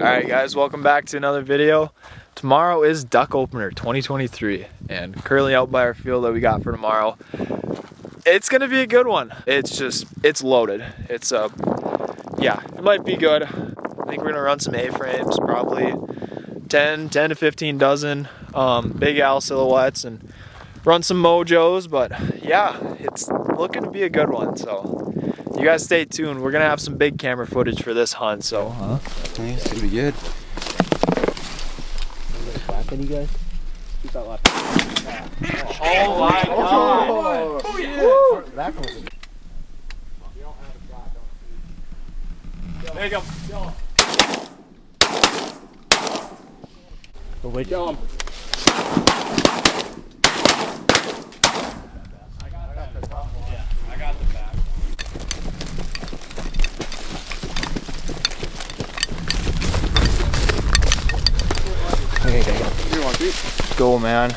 Alright guys, welcome back to another video. Tomorrow is duck opener 2023 and currently out by our field that we got for tomorrow. It's gonna be a good one. It's loaded. Yeah, it might be good. I think we're gonna run some A-frames, probably 10 to 15 dozen Big Al silhouettes and run some mojos, but yeah, it's looking to be a good one. So you guys stay tuned. We're gonna have some big camera footage for this hunt, so I think it's gonna be good. Back at you guys. Keep that left. oh my god! Oh yeah! That was it. There you go. Oh, wait, kill him. I got the back. Okay. Go, man.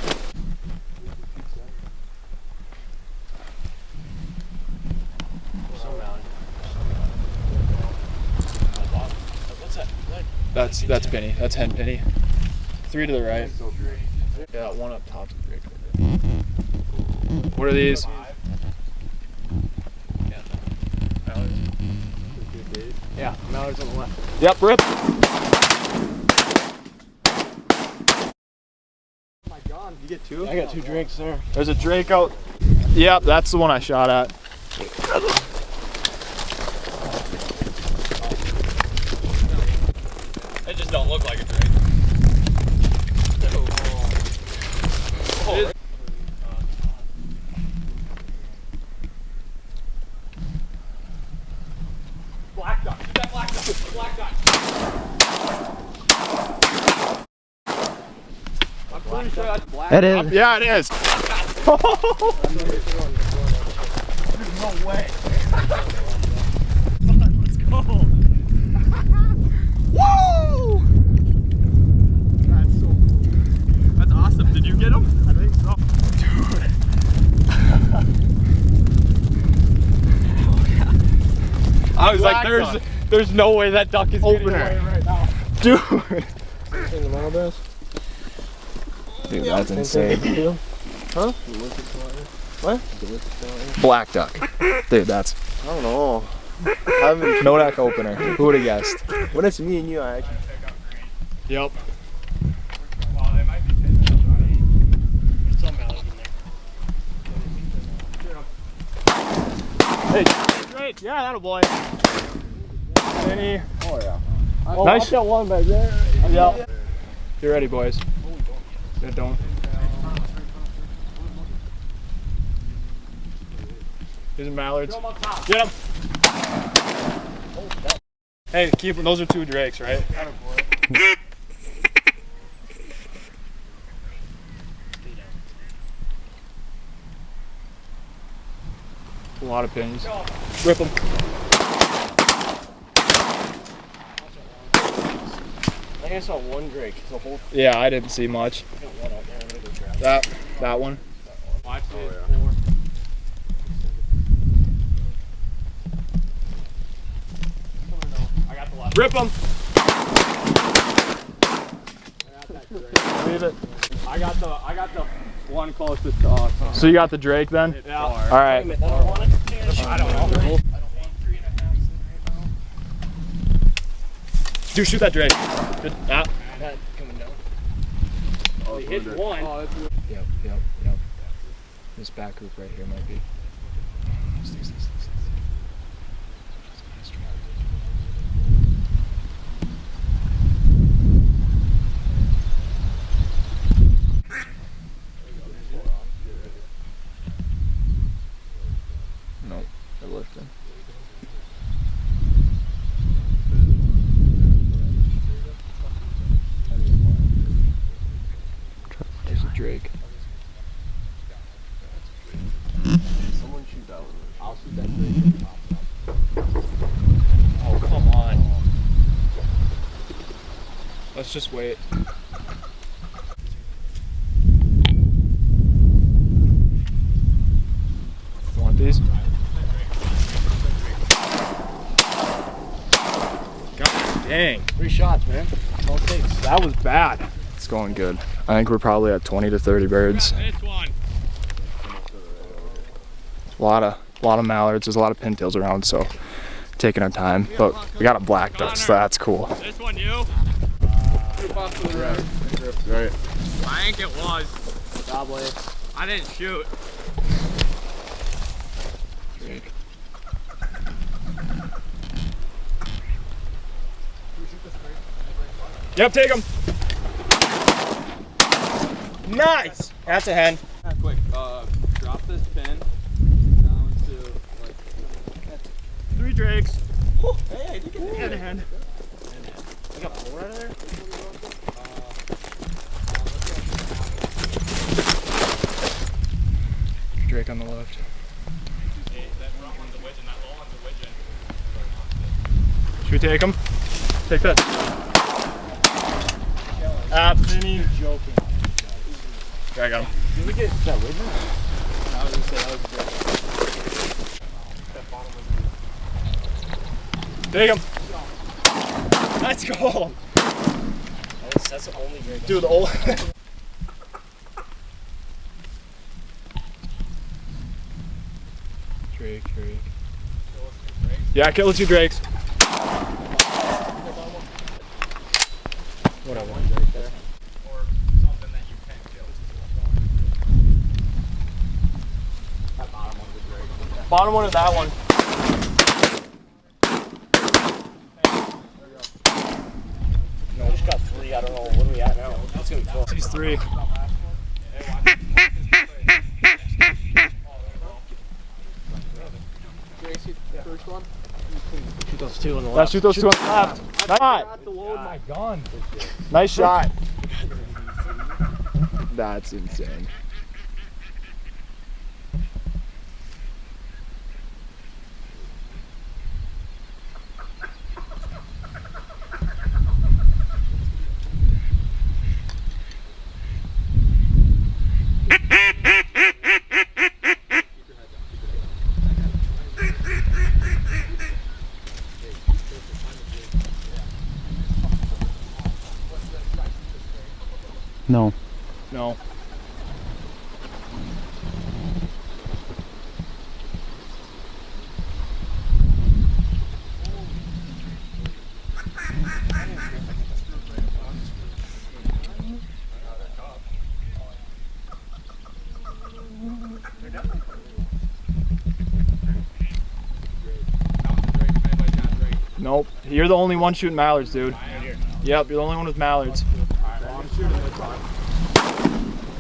That's penny. That's hen penny. 3 to the right. Yeah, one up top's a break. What are these? Yeah, mallards on the left. Yep, rip. Did you get two? I got 2 drinks there. There's a drake out. Yep, that's the one I shot at. They just don't look like a drake. Black duck. Get that black duck. Black duck. I'm pretty sure that's black. It is. Yeah, it is. There's no way. Come on, let's go. Woo! That's so cool. That's awesome. Did you get him? I think so. Dude. I was like, there's no way that duck is getting away right now. Dude. Dude, that's insane. Huh? What? Black duck. Dude, that's I don't know. no duck opener. Who would have guessed? When it's me and you, I actually. Yep. Hey, great. Yeah, that'll boy. Penny. Oh yeah. Nice. I got one back there. Yeah. You ready, boys? Yeah, don't. Here's the mallards. Get them. Hey, keep them. Those are 2 drakes, right? A lot of pins. Rip them. I think I saw 1 drake. The whole Yeah, I didn't see much. one out there. I'm gonna go grab it. That one. Oh, yeah. Rip them. Leave it. I got the one closest to us. So you got the drake then? Yeah. All right. I don't know. Dude, shoot that drake. Good. Ah. Coming down. Oh, We hit one. Yep. This back group right here might be. Nope, they're lifting. There's a drake. Someone shoot that one. I'll shoot that drake. Oh, come on. Let's just wait. You want these? Go. Dang. 3 shots, man. All it takes. That was bad. It's going good. I think we're probably at 20 to 30 birds. This one. A lot of mallards. There's a lot of pintails around, so taking our time. But we got a black duck, so that's cool. This one, you. Right. I think it was. Probably. I didn't shoot. Yep, take him. Nice. That's a hen. Quick, drop this pin down to like 3 drakes. Hey, you can And a hen. You got 4 out of there? Drake on the left. Should we take him? Take that. Penny. Joking. Yeah, I got him. Did we get that widget? I was gonna say that was good. Take him. Let's go. That's the only Drake. Dude, the old. Drake. Yeah, kill the 2 drakes. Whatever. Or something that you can kill. That bottom one's a great. Bottom one is that one. No, we just got 3. I don't know. What are we at now? It's gonna be 4. He's 3. First one. Shoot those 2 on the left. Let's shoot those 2 on the left. Nice. to load my gun. Nice shot. That's insane. No. No. Nope. You're the only one shooting mallards, dude. Yep, you're the only one with mallards.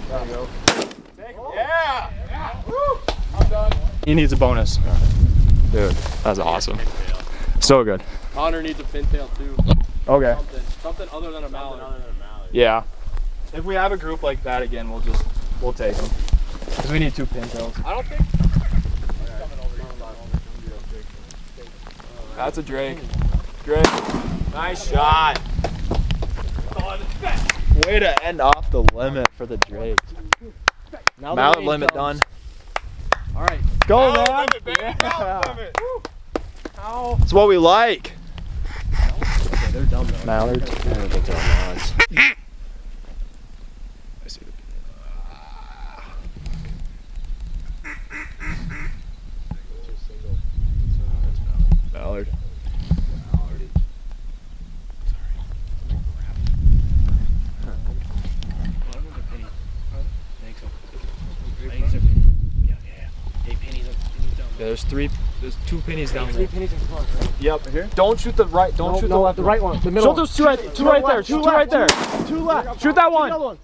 There you go. Yeah! Woo! I'm done. He needs a bonus. Dude, that's awesome. So good. Connor needs a pintail too. Okay. Something other than a mallard. Yeah. If we have a group like that again, we'll take them. Because we need 2 pintails. I don't think. That's a Drake. Drake. Nice shot. Way to end off the limit for the Drake. Mallard limit done. All right. Go, Mallard man. limit, baby. Yeah. Mallard limit. That's what we like. Okay, they're dumb though. Mallards. I don't think they're mallards. I see the mallard. Yeah, there's 2 pennies down there. 3 pennies in front, right? Yep. Here? Don't shoot the right. Don't shoot the left. The right one. The middle. Shoot those 2 right. 2 right there. Shoot 2 right there. 2 left. Shoot that one. Another one.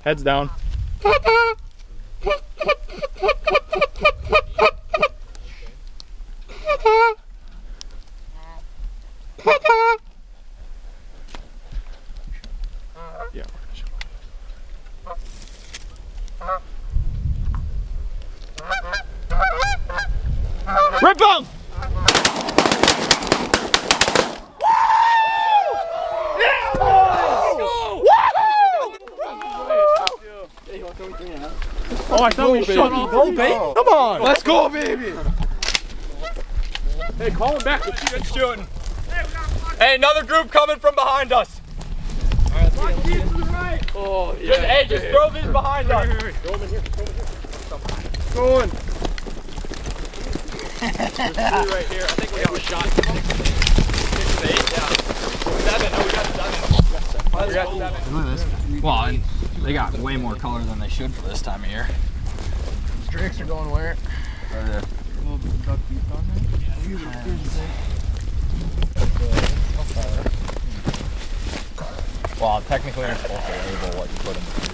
Heads down. Yeah. Rip him! Oh, I thought we shot all three. Come on. Let's go, baby. Hey, call him back. Let's see good shooting. Hey, another group coming from behind us. Oh, yeah. Hey, just throw these behind us. Throw them in here. Going. There's three right here. I think we have a shot. 6 to 8, yeah. 7. No, we got 7. We got 7. Look at this. Well, and they got way more color than they should for this time of year. Drakes are going where? Right there. Well, technically you're supposed to label what you put in the